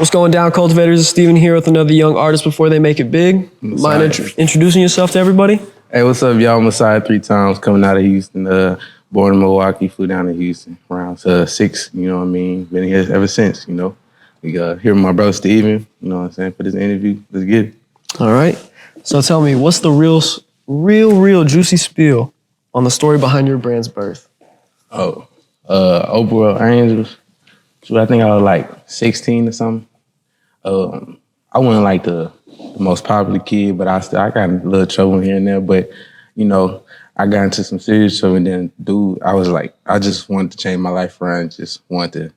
What's going down, cultivators? It's Steven here with another young artist before they make it big. Mind introducing yourself to everybody? Hey, what's up, y'all? Messiah3X, coming out of Houston. Born in Milwaukee, flew down to Houston around 6, you know what I mean? Been here ever since, you know. We here with my brother Steven, you know what I'm saying, for this interview. Let's get it. All right. So tell me, what's the real juicy spiel on the story behind your brand's birth? Overall Angels. So I think I was like 16 or something. I wasn't like the most popular kid, but I got in a little trouble here and there. But, you know, I got into some serious trouble, and then, I was like, I just wanted to change my life around, just wanted to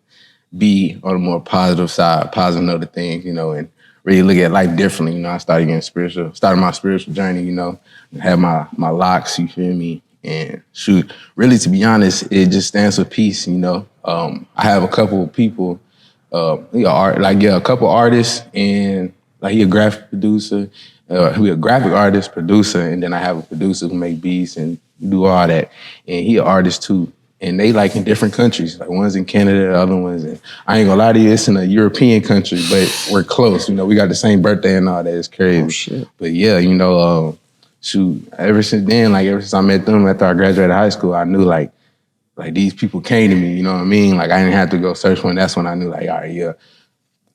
be on a more positive side, positive note of things, you know, and really look at life differently. You know, I started getting spiritual, started my spiritual journey, you know, had my locks, you feel me? And shoot, really, to be honest, it just stands for peace, you know. I have a couple of people, a couple artists, and like he a graphic producer, he a graphic artist, producer, and then I have a producer who make beats and do all that. And he an artist too. And they like in different countries, like one's in Canada, the other one's in, I ain't gonna lie to you, it's in a European country, but we're close. You know, we got the same birthday and all that. It's crazy. Oh, shit. But yeah, you know, shoot, ever since then, like ever since I met them after I graduated high school, I knew like these people came to me, you know what I mean? Like I didn't have to go search for them. That's when I knew like, all right, yeah,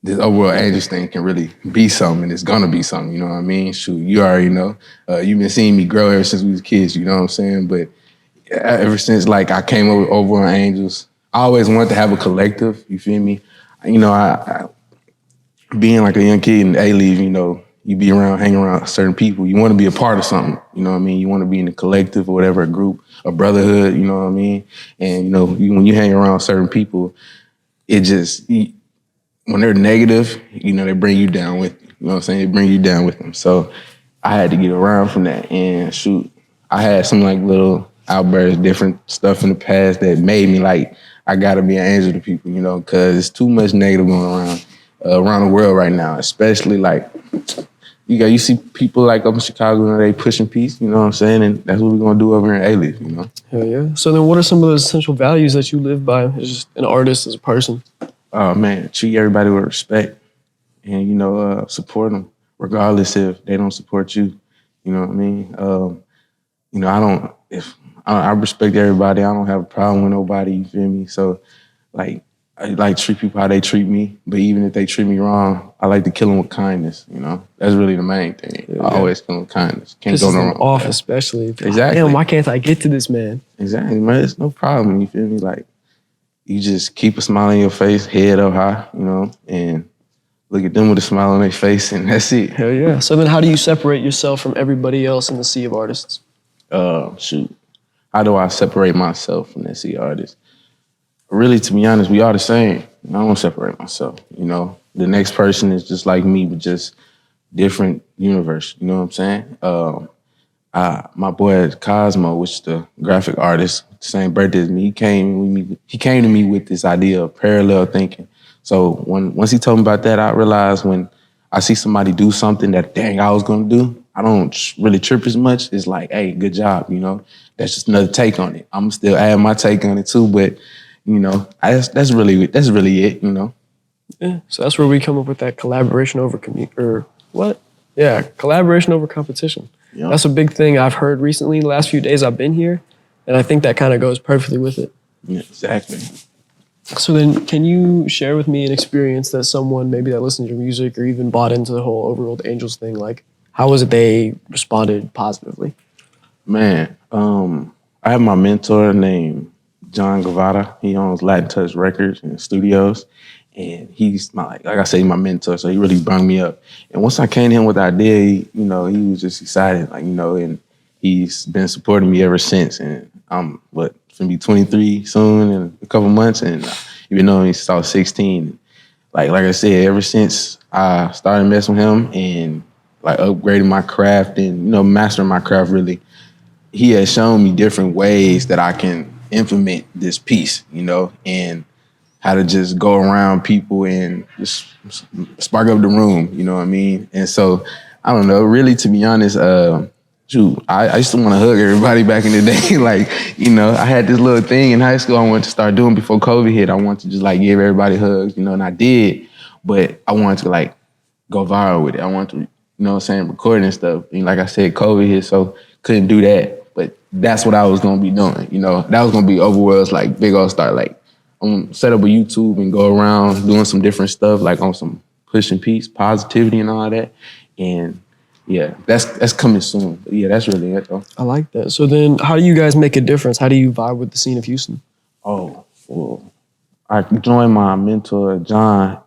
this overall Angels thing can really be something, and it's gonna be something, you know what I mean? Shoot, you already know. You've been seeing me grow ever since we was kids, you know what I'm saying? But ever since like I came over on Angels, I always wanted to have a collective, you feel me? You know, I being like a young kid in the A-League, you know, you be around, hang around certain people, you want to be a part of something, you know what I mean? You want to be in a collective or whatever, a group, a brotherhood, you know what I mean? And, you know, when you hang around certain people, it just, when they're negative, you know, they bring you down with you. You know what I'm saying? They bring you down with them. So I had to get around from that. And shoot, I had some like little outbursts, different stuff in the past that made me like, I gotta be an angel to people, you know, because it's too much negative going around the world right now, especially like, you see people like up in Chicago, you know, they pushing peace, you know what I'm saying? And that's what we're gonna do over in A-Leaf, you know? Hell yeah. So then what are some of those essential values that you live by as just an artist, as a person? Oh man, treat everybody with respect and, you know, support them regardless if they don't support you, you know what I mean? You know, I respect everybody. I don't have a problem with nobody, you feel me? So like, I like treat people how they treat me, but even if they treat me wrong, I like to kill them with kindness, you know? That's really the main thing. Yeah. I always kill them with kindness. Can't go no wrong. Off, especially. Exactly. Damn, why can't I get to this man? Exactly, man. It's no problem, you feel me? Like, you just keep a smile on your face, head up high, you know, and look at them with a smile on their face, and that's it. Hell yeah. So then how do you separate yourself from everybody else in the sea of artists? Shoot. How do I separate myself from that sea of artists? Really, to be honest, we are the same. I don't separate myself, you know. The next person is just like me, but just different universe, you know what I'm saying? My boy Cosmo, which is the graphic artist, same birthday as me, he came to me with this idea of parallel thinking. So once he told me about that, I realized when I see somebody do something that dang I was gonna do, I don't really trip as much. It's like, hey, good job, you know. That's just another take on it. I'm still adding my take on it too, but you know, that's really it, you know. Yeah, so that's where we come up with that collaboration over collaboration over competition. Yep. That's a big thing I've heard recently. The last few days I've been here, and I think that kind of goes perfectly with it. Yeah, exactly. So then, can you share with me an experience that someone maybe that listened to your music or even bought into the whole Overworld Angels thing? Like, how was it they responded positively? Man, I have my mentor named John Guevara. He owns Latin Touch Records and Studios. And he's like I say, my mentor. So he really brought me up. And once I came to him with the idea, you know, he was just excited, like, you know, and he's been supporting me ever since. And I'm gonna be 23 soon in a couple months. And even though he's still 16, like I said, ever since I started messing with him and like upgrading my craft and, you know, mastering my craft really, he has shown me different ways that I can implement this piece, you know, and how to just go around people and just spark up the room, you know what I mean? And so, I don't know, really, to be honest, I used to want to hug everybody back in the day. Like, you know, I had this little thing in high school I wanted to start doing before COVID hit. I wanted to just like give everybody hugs, you know, and I did. but I wanted to like go viral with it. I wanted to, you know what I'm saying, record and stuff. And like I said, COVID hit, so couldn't do that. But that's what I was gonna be doing. You know, that was gonna be Overworld's like big old start. Like I'm set up a YouTube and go around doing some different stuff, like on some pushing peace, positivity, and all that. And yeah, that's coming soon. But yeah, that's really it though. I like that. So then, how do you guys make a difference? How do you vibe with the scene of Houston? Oh, well, I joined my mentor John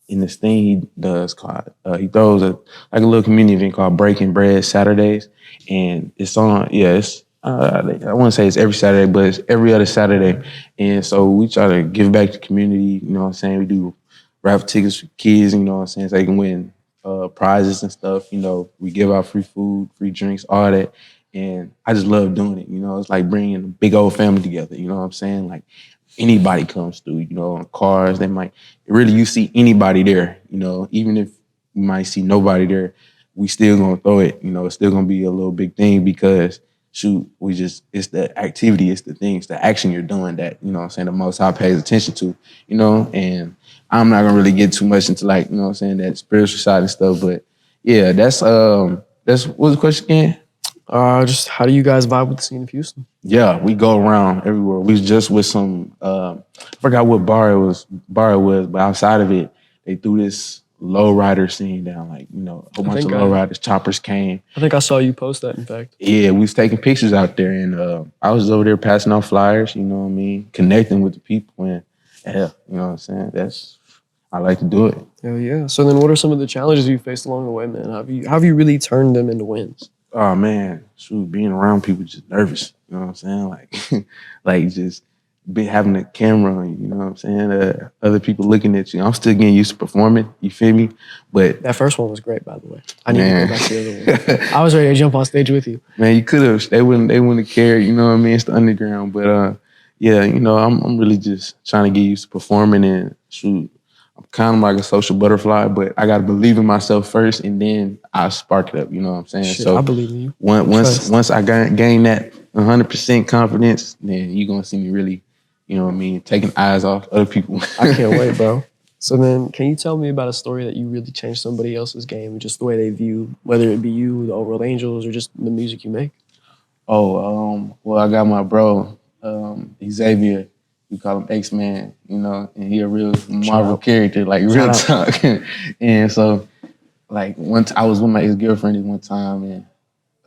in this thing he does called he throws a little community event called Breaking Bread Saturdays, and it's on it's I wouldn't say it's every Saturday, but it's every other Saturday, and so we try to give back to the community. You know what I'm saying? We do raffle tickets for kids. You know what I'm saying? So they can win prizes and stuff. You know, we give out free food, free drinks, all that. And I just love doing it. You know, it's like bringing a big old family together. You know what I'm saying? Like anybody comes through, you know, on cars, they might, really you see anybody there, you know, even if you might see nobody there, we still gonna throw it, you know, it's still gonna be a little big thing because shoot, it's the activity, it's the things, the action you're doing that, you know what I'm saying, the Most High pays attention to, you know, and I'm not gonna really get too much into like, you know what I'm saying, that spiritual side and stuff, but yeah, that's what was the question again? Just how do you guys vibe with the scene of Houston? Yeah, we go around everywhere. We was just with some, I forgot what bar it was, but outside of it, they threw this lowrider scene down, like, you know, a whole bunch of lowriders, choppers came. I think I saw you post that, in fact. Yeah, we was taking pictures out there, and I was over there passing out flyers, you know what I mean, connecting with the people, and yeah, you know what I'm saying? I like to do it. Hell yeah. So then what are some of the challenges you faced along the way, man? How have you really turned them into wins? Oh man, shoot, being around people just nervous. You know what I'm saying? Like, like just having a camera on you. You know what I'm saying? Other people looking at you. I'm still getting used to performing. You feel me? But that first one was great, by the way. I need to go back to the other one. I was ready to jump on stage with you. Man, you could have. They wouldn't have cared. You know what I mean? It's the underground. But yeah, you know, I'm really just trying to get used to performing and shoot. I'm kind of like a social butterfly, but I gotta believe in myself first, and then I spark it up. You know what I'm saying? Shit, so I believe in you. Once I gain that 100% confidence, then you're gonna see me really, you know what I mean, taking eyes off other people. I can't wait, bro. So then, can you tell me about a story that you really changed somebody else's game, just the way they view, whether it be you, the Overworld Angels, or just the music you make? Oh, well, I got my bro, Xavier. We call him X-Man, you know, and he a real Marvel character, like real talk. And so, like, I was with my ex-girlfriend one time, and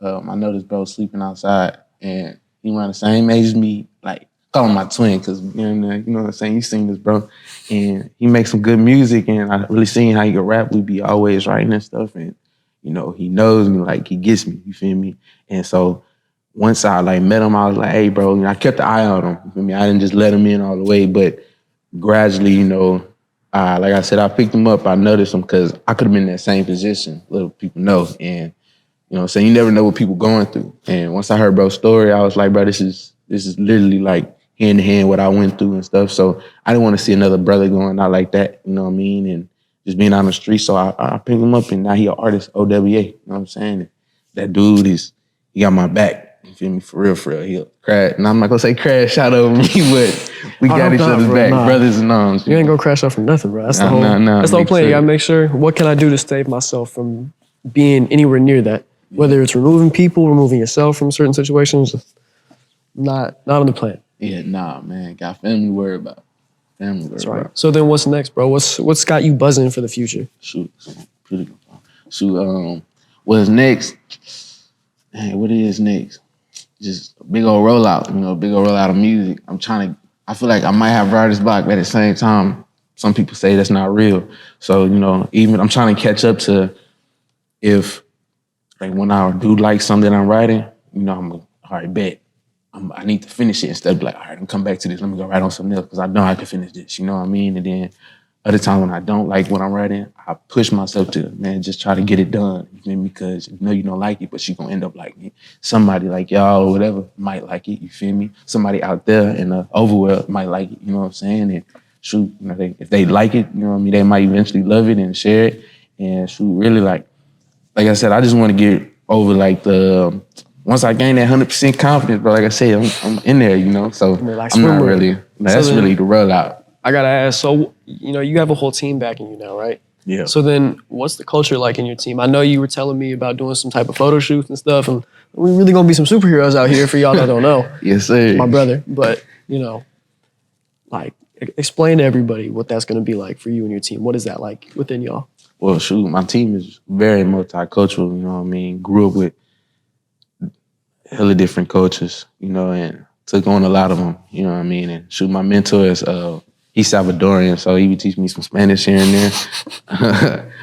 I noticed bro sleeping outside, and he around the same age as me, like, call him my twin, because, you know what I'm saying, you sing this, bro. And he makes some good music, and I really seen how he could rap. We be always writing and stuff, and, you know, he knows me, like, he gets me, you feel me? And so, once I like met him, I was like, hey, bro, you know, I kept the eye on him. You feel me? I didn't just let him in all the way, but gradually, you know, like I said, I picked him up. I noticed him because I could have been in that same position, little people know. And, you know what I'm saying, you never know what people going through. And once I heard bro's story, I was like, bro, this is literally like hand to hand what I went through and stuff. So I didn't want to see another brother going out like that, you know what I mean? And just being on the street. So I picked him up, and now he an artist, OWA, you know what I'm saying? And that dude he got my back. You feel me? For real. He'll crash. And I'm not gonna say crash out over me, but we got each other's back, brothers and arms. You ain't gonna crash out for nothing, bro. That's the whole plan. Sure. You gotta make sure, what can I do to save myself from being anywhere near that? Whether it's removing people, removing yourself from certain situations, not on the plan. Yeah, nah, man. Got family to worry about. That's right. So then what's next, bro? What's got you buzzing for the future? Shoot, what's next? Hey, what is next? Just a big old rollout, you know, big old rollout of music. I feel like I might have writer's block, but at the same time, some people say that's not real. So, you know, even I'm trying to catch up to if, like, when I do like something I'm writing, you know, I'm all right, bet. I need to finish it instead of like, all right, I'm come back to this. Let me go write on something else because I know I can finish this, you know what I mean? And then other times when I don't like what I'm writing, I push myself to, man, just try to get it done. You feel me? Because you know you don't like it, but you're going to end up liking it. Somebody like y'all or whatever might like it, you feel me? Somebody out there in the overworld might like it, you know what I'm saying? And shoot, you know, if they like it, you know what I mean, they might eventually love it and share it. And shoot, really like I said, I just want to get over like once I gain that 100% confidence, bro, like I said, I'm in there, you know? So I'm not really, that's really the rollout. I gotta ask. So you have a whole team backing you now, right? Yeah. So then, what's the culture like in your team? I know you were telling me about doing some type of photo shoots and stuff, and we really gonna be some superheroes out here for y'all that don't know. Yes, sir. My brother, but like explain to everybody what that's gonna be like for you and your team. What is that like within y'all? Well, shoot, my team is very multicultural. You know what I mean? Grew up with hella different cultures. And took on a lot of them. You know what I mean? And shoot, my mentor is he's Salvadorian, so he would teach me some Spanish here and there.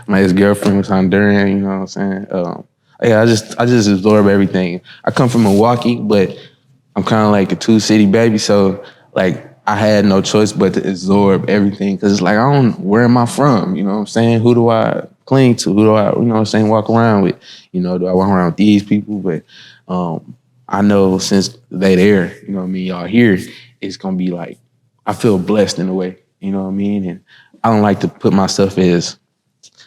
My ex-girlfriend was Honduran, you know what I'm saying? I just absorb everything. I come from Milwaukee, but I'm kind of like a two-city baby, so like I had no choice but to absorb everything, because it's like, where am I from? You know what I'm saying? Who do I cling to? Who do I, walk around with? Do I walk around with these people? But I know since they there, you know what I mean, y'all here, it's gonna be like, I feel blessed in a way, you know what I mean? And I don't like to put myself as,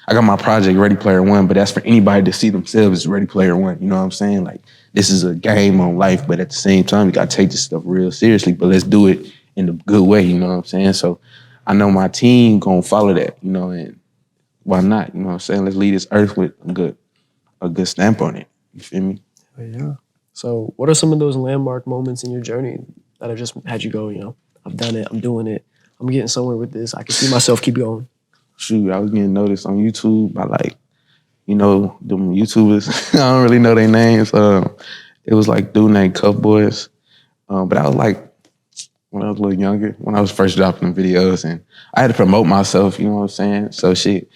I got my project Ready Player One, but that's for anybody to see themselves as Ready Player One, you know what I'm saying? Like, this is a game on life, but at the same time, you gotta take this stuff real seriously, but let's do it in a good way, you know what I'm saying? So I know my team gonna follow that, and why not, you know what I'm saying? Let's lead this earth with a good stamp on it, you feel me? Yeah. So what are some of those landmark moments in your journey that have just had you go, I've done it, I'm doing it, I'm getting somewhere with this, I can see myself keep going? Shoot, I was getting noticed on YouTube by them YouTubers. I don't really know their names. It was like dude named Cuff Boys. But I was like, when I was a little younger, when I was first dropping them videos, and I had to promote myself, you know what I'm saying? So shit,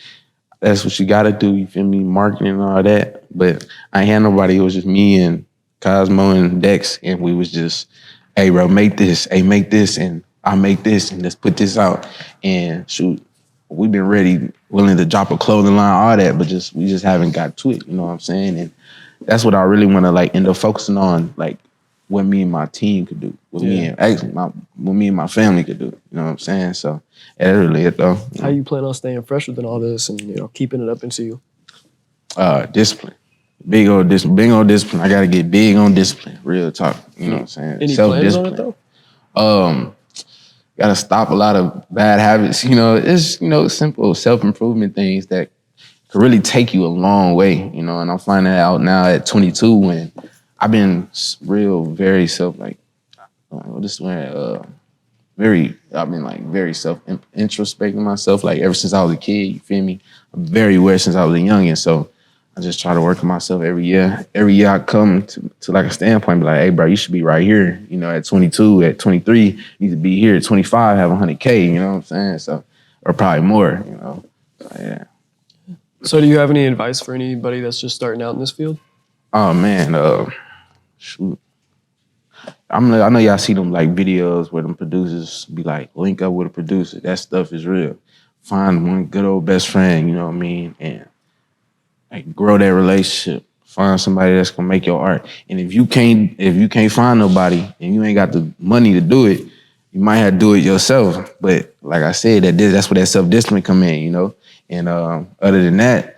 that's what you gotta do, you feel me? Marketing and all that. But I ain't had nobody, it was just me and Cosmo and Dex, and we was just, hey bro, make this, and I make this, and let's put this out. And shoot, we've been ready, willing to drop a clothing line, all that, but we just haven't got to it, you know what I'm saying? And that's what I really want to end up focusing on, what me and my team could do, what me and my family could do, you know what I'm saying? So that's really it though. How you plan on staying fresh within all this and keeping it up into you? Discipline. Big old discipline. I gotta get big on discipline. Real talk. You know what I'm saying? Any plans on it though? Gotta stop a lot of bad habits. It's simple self-improvement things that could really take you a long way, and I'm finding that out now at 22 when I've been very very self-introspecting myself, ever since I was a kid, you feel me? I'm very aware since I was a youngin', so I just try to work on myself every year. Every year I come to a standpoint, be like, hey bro, you should be right here, at 22, at 23, you need to be here at 25, have 100K, you know what I'm saying? So, or probably more, So, yeah. So do you have any advice for anybody that's just starting out in this field? Oh man, shoot. I know y'all see them videos where them producers be link up with a producer. That stuff is real. Find one good old best friend, you know what I mean? And grow that relationship. Find somebody that's gonna make your art. And if you can't find nobody and you ain't got the money to do it, you might have to do it yourself. But like I said, that's where that self-discipline come in, And other than that,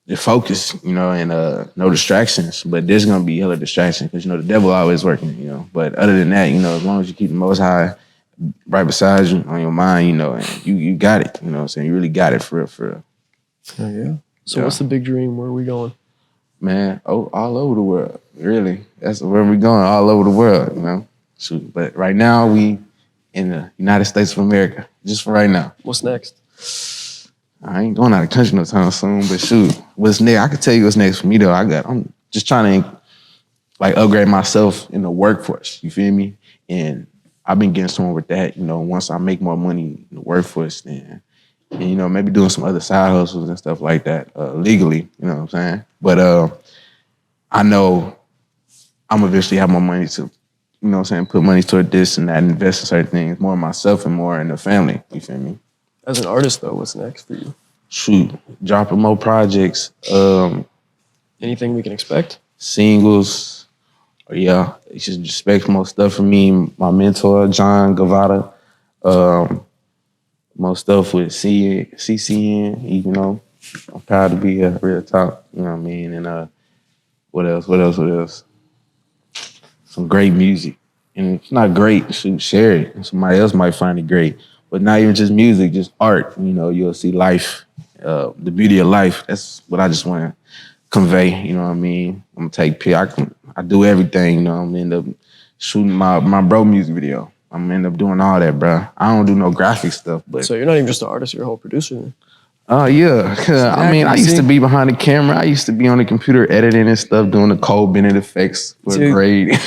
the focus, and no distractions. But there's gonna be hella distractions because the devil always working, But other than that, as long as you keep the Most High right beside you on your mind, and you got it, you know what I'm saying? You really got it for real. Oh, yeah. So what's the big dream? Where are we going? Man, all over the world, really. That's where we're going, all over the world, Shoot. But right now, we in the United States of America, just for right now. What's next? I ain't going out of the country no time soon, but shoot, what's next? I can tell you what's next for me, though. I'm just trying to, upgrade myself in the workforce, you feel me? And I've been getting somewhere with that, once I make more money in the workforce, then and maybe doing some other side hustles and stuff like that, legally, you know what I'm saying? But I know I'm eventually have more money to, put money toward this and that, and invest in certain things, more in myself and more in the family, you feel me? As an artist though, what's next for you? Shoot, dropping more projects. Anything we can expect? Singles. Yeah, you should expect more stuff from me, my mentor, John Gavada. More stuff with CCN, I'm proud to be a real talk, you know what I mean? And what else? Some great music. And if it's not great, shoot, share it. Somebody else might find it great. but not even just music, just art. You know, you'll see life, the beauty of life. That's what I just want to convey. You know what I mean? I'm gonna take pictures. I do everything. You know, I'm gonna end up shooting my bro music video. I'm gonna end up doing all that, bro. I don't do no graphic stuff, but so you're not even just an artist; you're a whole producer. Then. Yeah. I mean, I used to be behind the camera. I used to be on the computer editing and stuff, doing the Cole Bennett effects for grade.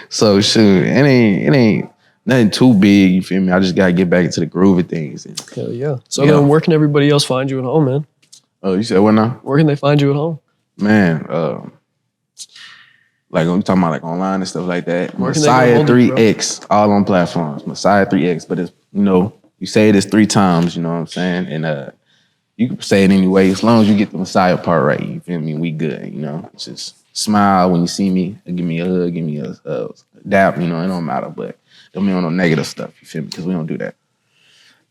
So shoot, it ain't nothing too big. You feel me? I just gotta get back into the groove of things. Hell yeah. So then, where can everybody else find you at home, man? Oh, you said what now? Where can they find you at home? Man, like I'm talking about like online and stuff like that. Messiah3X, all on platforms. Messiah3X, but it's you say it is 3 times. You know what I'm saying? And you can say it anyway, as long as you get the Messiah part right. You feel me? We good. Just smile when you see me, give me a hug, give me a dap. It don't matter, but don't be on no negative stuff. You feel me? Because we don't do that.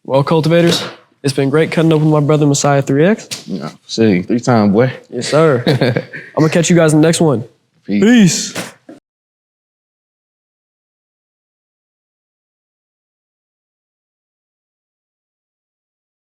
Well, cultivators, it's been great cutting up with my brother Messiah3X. See, 3 times, boy. Yes, sir. I'm gonna catch you guys in the next one. Peace.